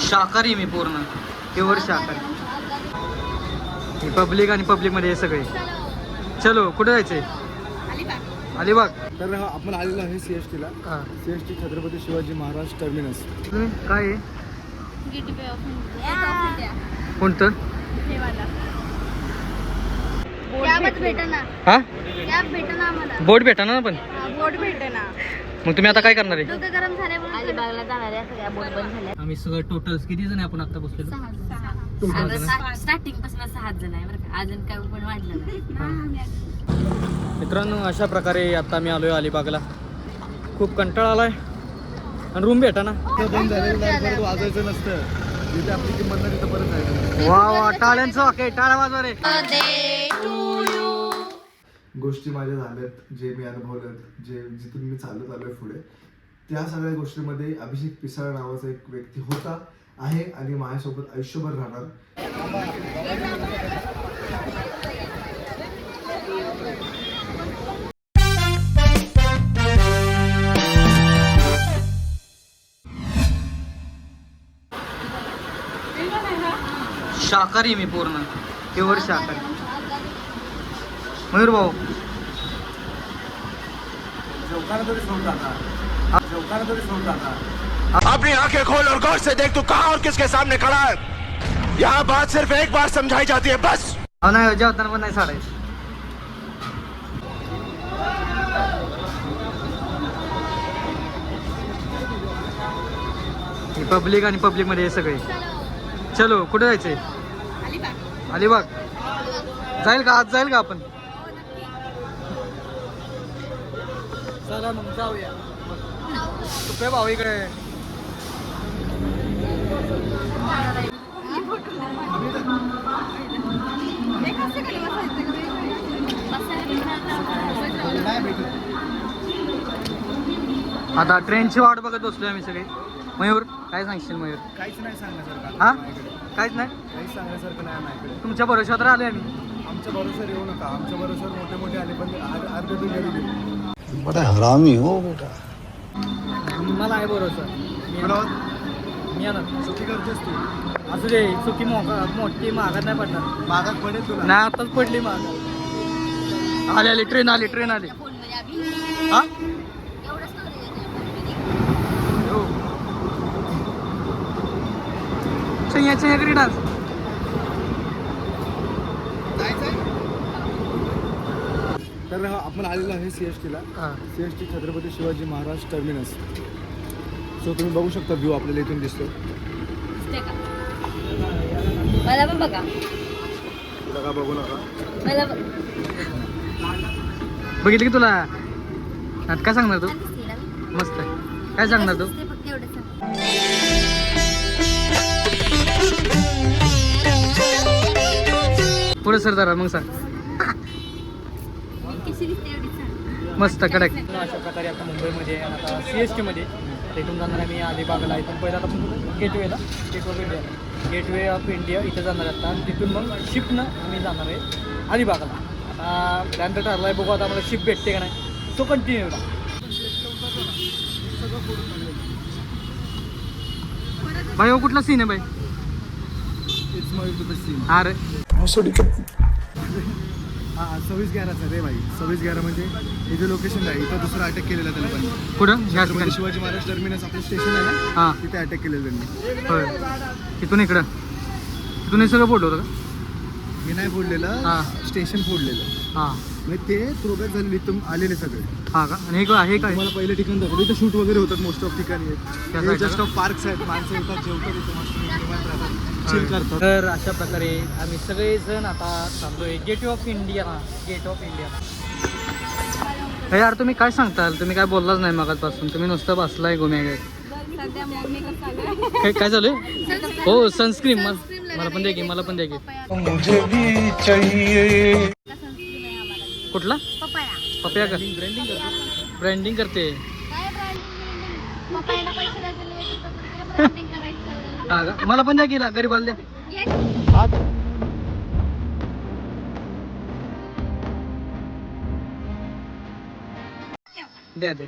शाकाहारी मी पूर्ण प्युअर शाकाहारी. पब्लिक आणि पब्लिक मध्ये हे सगळे. चलो कुठे जायचंय? अलिबाग. तर आपण आलेलो आहे CST ला. CST Chhatrapati Shivaji Maharaj terminus. काय आहे? Gateway of India. कोणतं? कॅबच भेटेना. हा कॅब भेटेना आम्हाला. बोट भेटा ना पण. बोट भेटेना. मग तुम्ही आता काय करणार आहे? डोकं गरम झाल्यामुळे अलिबागला जाणार आहे. सगळ्या बोट बंद झाल्या. आम्ही सगळं टोटल किती जण आहे आपण आता बसलेलो? स्टार्टिंग पासून 6 जण आहे बरं का. अजून काय पण वाढलं नाही. मित्रांनो अशा प्रकारे आता मी आलोय अलिबागला. खूप कंटाळा आलाय आणि रूम भेटा ना. बंद झालेलं दार परत वाजायचं नसतं. जिथे आपली किंमत नाही तिथं परत जायचं. वा वा टाळ्यांचं ओके टाळ्या वाजवा रे. गोष्टी माझ्या झाल्यात, जे मी अनुभवल्यात, जिथून मी चालत आलोय पुढे, त्या सगळ्या गोष्टींमध्ये अभिषेक पिसाळ नावाचा एक व्यक्ती होता, आहे आणि माझ्यासोबत आयुष्यभर राहणार. शाकाहारी मी पूर्ण प्युअर शाकाहारी. मयूर भाऊ अपनी आंखें खोल और गौर से देख तू कहां और किसके सामने खड़ा है. यहाँ बात सिर्फ एक बार समझाई जाती है बस. नाही जेवताना पण नाही साडायचं. पब्लिक आणि पब्लिक मध्ये हे सगळे. चलो कुठे जायचंय? अलिबाग. जाईल का? आज जाईल का आपण? चला मग जाऊया. तुपे भाऊ इकडे. आता ट्रेनची वाट बघत बसलोय आम्ही सगळे. मयूर काय सांगशील? मयूर काहीच नाही सांगण्यासारखं. हा काहीच नाही. काहीच सांगण्यासारखं नाही माझ्याकडे. तुमच्या भरोशावर आले आम्ही. आमच्या भरोश्यावर येऊ नका. आमच्या भरोश्यावर मोठे मोठे आले पण अर्धे तू घरी गेले. बड़ा हरामी हो बेटा. मला आहे भरोसा. मी येणार. चुकी करतोस तू. असू दे. चुकी मोठी महागात नाही पडणार. मागात पडेल तुला. नाही आताच पडली माग. आली आली ट्रेन आली ट्रेन आली. हा चैया डान्स. तर आपण आलेलो आहे CST ला. CST Chhatrapati Shivaji Maharaj terminus. So तुम्ही बघू शकता व्ह्यू आपल्याला इथून दिसतो. मला पण बघा. बघा बघू नका. मला बघितलं की तुला. आता काय सांगणार तू? मस्त आहे. काय सांगणार तू? फक्त एवढं पुढे सर जरा मग सांग. मस्त कडक. अशा प्रकारे आता मुंबईमध्ये आता CST मध्ये तिथून जाणार आहे मी अलिबागला. इथून पहिला आता गेटवेला गेटवे ऑफ इंडिया इथे जाणार आता. आणि तिथून मग शिपनं आम्ही जाणार आहे अलिबागला. आता त्यानंतर ठरलं आहे बघू आता मला शिप भेटते का नाही. तो कंटिन्यू भाई. हो कुठला सीन आहे भाई? It's more to the scene. अरे 26/11 रे भाई. 26/11 म्हणजे हे जे लोकेशन आहे इथं दुसरं अटॅक केलेलं त्याला पण. कुठं? छत्रपती शिवाजी महाराज टर्मिनस आपलं स्टेशन आहे ना. हां तिथे अटॅक केलेलं त्यांनी. होय. तिथून इकडं तिथून हे सगळं फोटो होतं का? मी नाही फोडलेलं. हां स्टेशन फोडलेलं. हां म्हणजे ते प्रोग्रेस झालेले इथून आलेले सगळे. हां का? आणि हे काय? मला पहिलं ठिकाण दाखवलं. इथं शूट वगैरे होतात मोस्ट ऑफ ठिकाणी. side जस्ट ला? ऑफ पार्क्स आहेत. माणसं येतात, जेवतात इथं मस्त निवांत राहतात, चिल करतात. तर अशा प्रकारे आम्ही सगळेजण आता चाललोय gate of India. Gate of India. हे यार तुम्ही काय सांगताल? तुम्ही काय बोललाच नाही मगाचपासून. तुम्ही नुसतं बसलाय गुम्या काय काय चालू आहे? हो सनस्क्रीन. मला पण दे की. मला पण दे की. मुझे भी चाहिए. कुठला? पपया का? ब्रँडिंग करते. हा का? मला पण द्या की. गरीबाला द्या. द्या.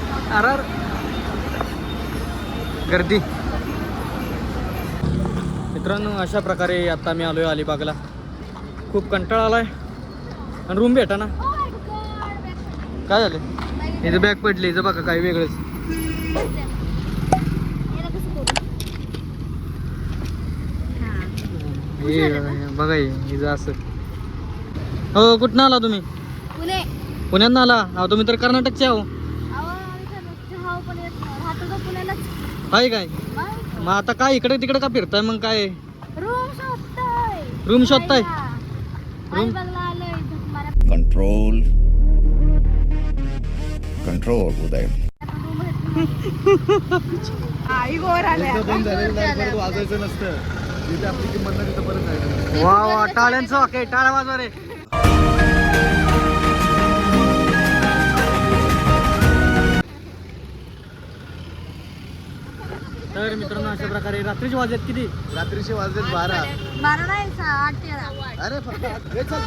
अरे गर्दी. मित्रांनो अशा प्रकारे आता मी आलोय अलिबागला. खूप कंटाळा आलाय आणि रूम भेटा ना. काय झालं इथं बॅग पडली इथं बघा काही वेगळंच. बघा इथं असं. हो कुठनं आला तुम्ही? पुणे. पुण्यात आला? अहो तुम्ही तर कर्नाटकचे आहो. आहे काय मग आता काय इकडे तिकडे का फिरताय मग? काय रूम शोधताय? रूम कंट्रोल कंट्रोल उदय. एकदा बंद झालेलं नाही परत वाजायचं नसतं. जिथे आपली किंमत नाही तिथं परत जायचं. वा वा टाळ्यांचं ओके टाळ्या वाजवा रे. तर मित्रांनो अशा प्रकारे रात्रीचे वाजलेत किती? रात्रीचे वाजले 12. 12 नाही 8-13. अरे फक्त हे चल.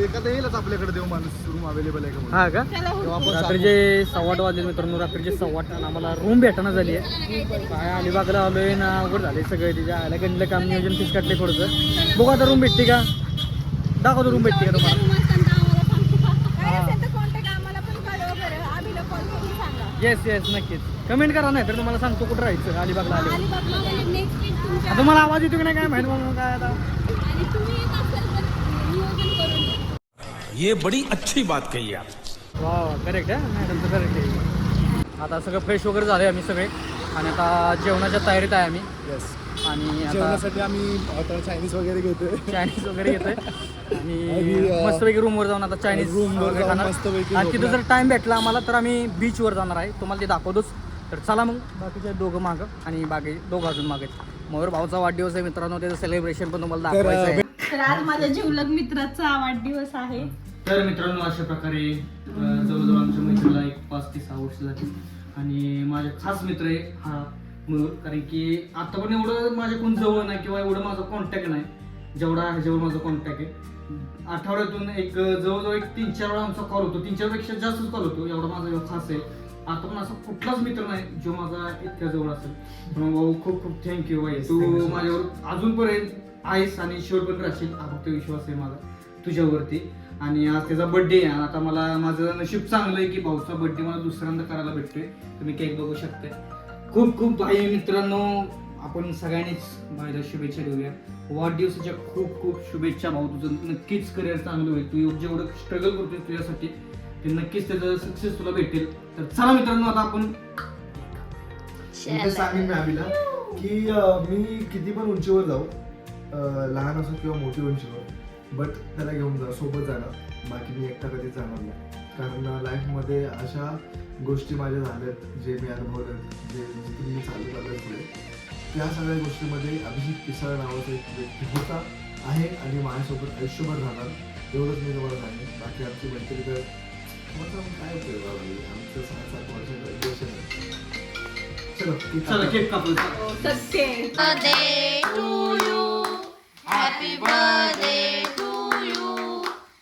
एखादा येईलच आपल्याकडे देऊ माणूस. रूम अवेलेबल आहे का म्हणून. हा का? तेव्हा आपण रात्रीचे 8:15 वाजले मित्रांनो. रात्रीचे 8:15 आणि आम्हाला रूम भेटायला झाली आहे. काय अलिबागला आलोय ना अवघड झाले सगळे. तिच्या आयला गणलं काम नियोजन फीस काढले थोडंसं. बघू आता रूम भेटते का? दाखवतो रूम भेटते का तुम्हाला. येस येस नक्कीच कमेंट करा. नाही तर तुम्हाला सांगतो कुठं राहायचं अलिबागला आले. तुम्हाला आवाज येतो की नाही काय माहिती म्हणून काय आता. ये बड़ी अच्छी बात कही आप. वा करेक्ट आहे मॅडमचं करेक्ट आहे. आता सगळं फ्रेश वगैरे झालं आहे आम्ही सगळे आणि आता जेवणाच्या तयारीत आहे आम्ही. येस. आणि आता जेवणासाठी आम्ही आता चायनीज वगैरे घेतोय. चायनीज वगैरे घेतोय आणि मस्तपैकी रूमवर जाऊन आता चायनीज वगैरे खाणार. आणि तिथं जर टाइम भेटला आम्हाला तर आम्ही बीचवर जाणार आहे. तुम्हाला ते दाखवतोच. तर चला मग बाकीचे दोघं मागं आणि बाकी दोघं अजून मागे. मयूर भाऊचा वाढदिवस आहे मित्रांनो. त्याचं सेलिब्रेशन पण तुम्हाला दाखवायचं आहे. तर आज माझ्या जीवलग मित्राचा वाढदिवस आहे. तर मित्रांनो अशा प्रकारे जवळजवळ आमच्या मैत्रीला एक 5 ते 6 वर्ष झाली. आणि माझा खास मित्र आहे हा मयूर. कारण की आता पण एवढं माझ्याकडून जवळ नाही किंवा एवढं माझा कॉन्टॅक्ट नाही जेवढा ह्याच्यावर माझा कॉन्टॅक्ट आहे. आठवड्यातून एक जवळजवळ एक 3-4 वेळा आमचा कॉल होतो. 3-4 पेक्षा जास्तच कॉल होतो. एवढा माझा खास आहे. आता पण असा कुठलाच मित्र नाही जो माझा इतक्या जवळ असेल. म्हणून भाऊ खूप खूप थँक्यू भाई. तू माझ्यावर अजूनपर्यंत आहेस आणि शेवट पण राहशील हा फक्त विश्वास आहे माझा तुझ्यावरती. आणि आज त्याचा बर्थडे आहे आणि आता मला माझं नशीब चांगलं आहे की भाऊचा बर्थडे मला दुसऱ्यांदा करायला भेटतोय. तुम्ही केक बघू शकताय. खूप खूप भाई मित्रांनो आपण सगळ्यांनीच भाईला शुभेच्छा देऊया. वाढदिवसाच्या खूप खूप शुभेच्छा भाऊ. तुझं नक्कीच करिअर चांगलं होईल. तू जेवढं स्ट्रगल करतोय तुझ्यासाठी ते नक्कीच त्याचं सक्सेस तुला भेटेल. तर चला मित्रांनो आता आपण सांगेन मी अभिला की मी किती पण उंचीवर जाऊ लहान असो किंवा मोठी उंचीवर बट त्याला घेऊन जा सोबत जाणार. बाकी मी एकटा कधीच जाणार नाही. कारण लाईफमध्ये अशा गोष्टी माझ्या झाल्यात जे मी अनुभवल्यात जे जिथून मी चालू झालं पुढे त्या सगळ्या गोष्टीमध्ये अभिजित पिसाळ नावाचा एक व्यक्ती होता आहे आणि माझ्यासोबत आयुष्यभर राहणार. एवढंच मी तुम्हाला सांगेन. बाकी आमची मैत्री तर काय उपयोग आमचं 6-7 वर्षाचं रिलेशन आहे. चलो केक कापून. Happy birthday to you.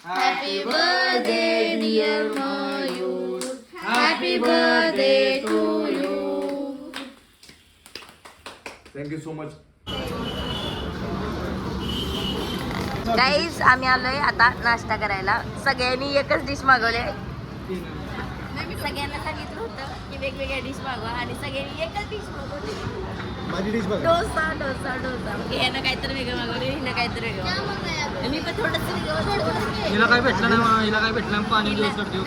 Happy birthday dear Mayur. Happy birthday to you. Thank you so much. Guys आम्ही आलोय आता नाश्ता करायला. सगळ्यांनी एकच डिश मागवले. सगळ्यांना सांगितलं होतं की वेगवेगळ्या डिश मागवा आणि सगळ्यांनी एकच डिश मागवली. माझी डिश बघा. डोसा डोसा डोसा. ह्यानं काहीतरी वेगळं मागवलं हिनं काहीतरी वेगळं. मी पण थोडंसं हिला काय भेटलं नाही. हिला काय भेटलं नाही. पाणी दिवस करते.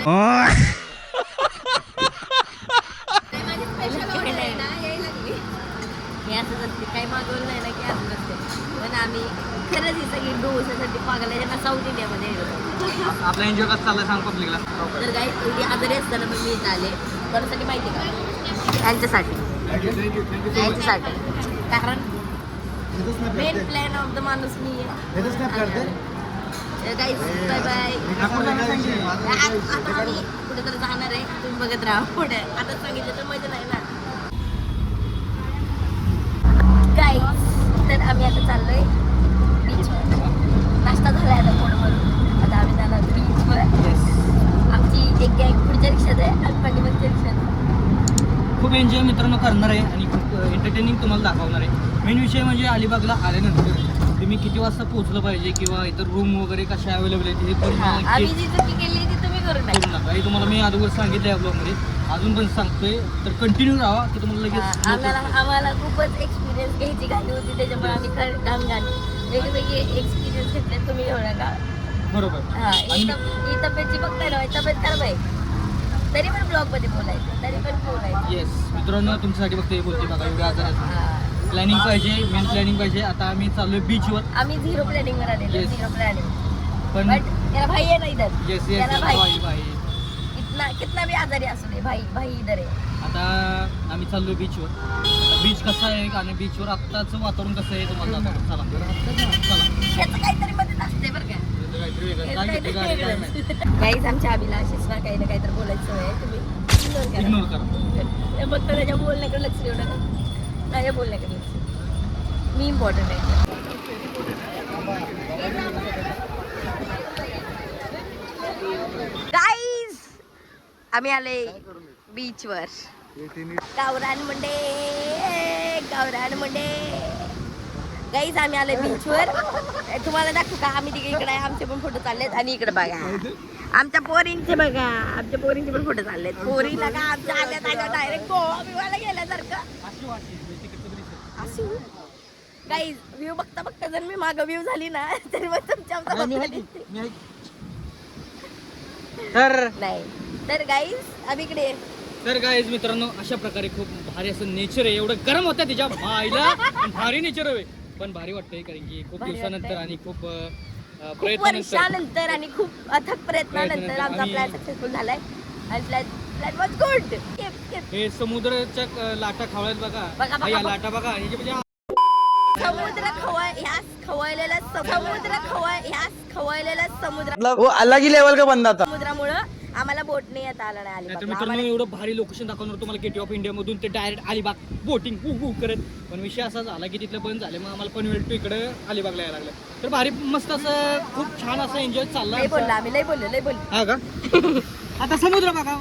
मी असंच असते काही मागवलं नाही ना की असं असते. पण आम्ही खरंच ही सगळी डोसासाठी पागल आहे. साऊथ इंडियामध्ये आपला एन्जॉय कसं चाललाय सांग पब्लिकला. तर काही एवढी आजारी असताना पण मी इथं आले. कोणासाठी माहिती का? यांच्यासाठी. कारण मेन प्लॅन ऑफ द माणूस मी आहे. Guys bye bye. आता आम्ही कुठेतरी जाणार आहे. तुम्ही बघत राहा पुढे. आता सांगितलं तर मजा नाही ना गाईज. तर आम्ही आता चाललोय बीचवर. नाश्ता झालाय आता पोटभरून. आता आम्ही जाणार बीचवर. आमची एक गॅंग पुढच्या रिक्षात आहे आणि पाठीमागच्या रिक्षात. खूप एन्जॉय मित्रांनो करणार आहे आणि खूप एंटरटेनिंग तुम्हाला दाखवणार आहे. मेन विषय म्हणजे अलिबागला आल्यानंतर तुम्ही किती वाजता पोहोचलं पाहिजे किंवा इतर रूम वगैरे कशा अवेलेबल आहेत हे पण आम्ही जी चुकी केली ती तुम्ही करू नका. करू नका. हे तुम्हाला मी अगोदर सांगितलं या ब्लॉगमध्ये, अजून पण सांगतोय. तर कंटिन्यू राहा की तुम्हाला लगेच आम्हाला खूपच एक्सपिरियन्स घ्यायची घाली होती, त्याच्यामुळे आम्ही घाण वेगवेगळे एक्सपिरियन्स घेतले. तुम्ही घेऊ नका. बरोबर. ही तब्येतची बघताय ना, तब्येत खराब आहे तरी पण ब्लॉग मध्ये बोलायचं, तरी पण बोलायचं. येस मित्रांनो, तुमच्यासाठी फक्त हे बोलते बघा, एवढ्या आजारात प्लॅनिंग पाहिजे, मेन प्लॅनिंग पाहिजे. आता आम्ही चाललोय बीचवर. आम्ही झिरो प्लॅनिंग वर आलेलो. Yes. झिरो प्लॅनिंग पण बट त्याला भाई आहे ना इधर. येस त्याला येस भाई भाई. कितना भी आजारी असू दे, भाई इधर आहे. आता आम्ही चाललोय बीचवर. बीच कसा आहे आणि बीचवर आत्ताचं वातावरण कसं आहे तुम्हाला दाखवतो. चला. ह्याचं काहीतरी मदत असते बरं का. काहीतरी वेगळं. काय घेते गाडी काय माहिती. काहीच आमच्या अभिलाषेस ना काही ना काहीतरी बोलायचं आहे. तुम्ही इग्नोर करा. फक्त त्याच्या बोलण्याकडे लक्ष देऊ नका. माझ्या बोलण्याकडे लक्ष. मी इम्पॉर्टंट आहे. गाईज आम्ही आले बीचवर. गावरान मुंडे गाईज आम्ही आले बीचवर. तुम्हाला दाखवू का आम्ही तिकडे इकडे आमचे पण फोटो चाललेत आणि इकडे बघा आमच्या पोरींचे बघा. आमच्या पोरींचे पण फोटो चाललेत. पोरीला का आमच्या आल्या डायरेक्ट गोवा बिवाला गेल्यासारखं. गाईज व्ह्यू बघता जर मी मागं व्ह्यू झाली ना तरी मग तुमच्या नाही. तर गाईज आम्ही इकडे. तर गाईज मित्रांनो, अशा प्रकारे खूप भारी असं नेचर आहे. एवढं गरम होतं त्याच्या भाईला, पण भारी नेचर आहे. पण भारी वाटतंय कारण की खूप दिवसानंतर आणि खूप वर्षानंतर आणि खूप अथक प्रयत्नानंतर आमचा प्लॅन सक्सेसफुल झालाय आणि प्लॅन वॉज गुड. हे समुद्राच्या लाटा खवळत बघा. बघा. या लाटा बघा. हे जे म्हणजे समुद्रामुळं आम्हाला बोटने येता आलं नाही तर अलिबागला. मित्रांनो, एवढं भारी लोकेशन दाखवणार तुम्हाला गेट ऑफ इंडिया मधून ते डायरेक्ट अलिबाग बोटिंग करत. पण विषय असा झाला की तिथलं बंद झाले, मग आम्हाला पनवेल टू इकडे अलिबागला यायला लागलं. तर भारी मस्त असं खूप छान असं एन्जॉय चालला. लय बोललो. हा का. आता समुद्र बघा.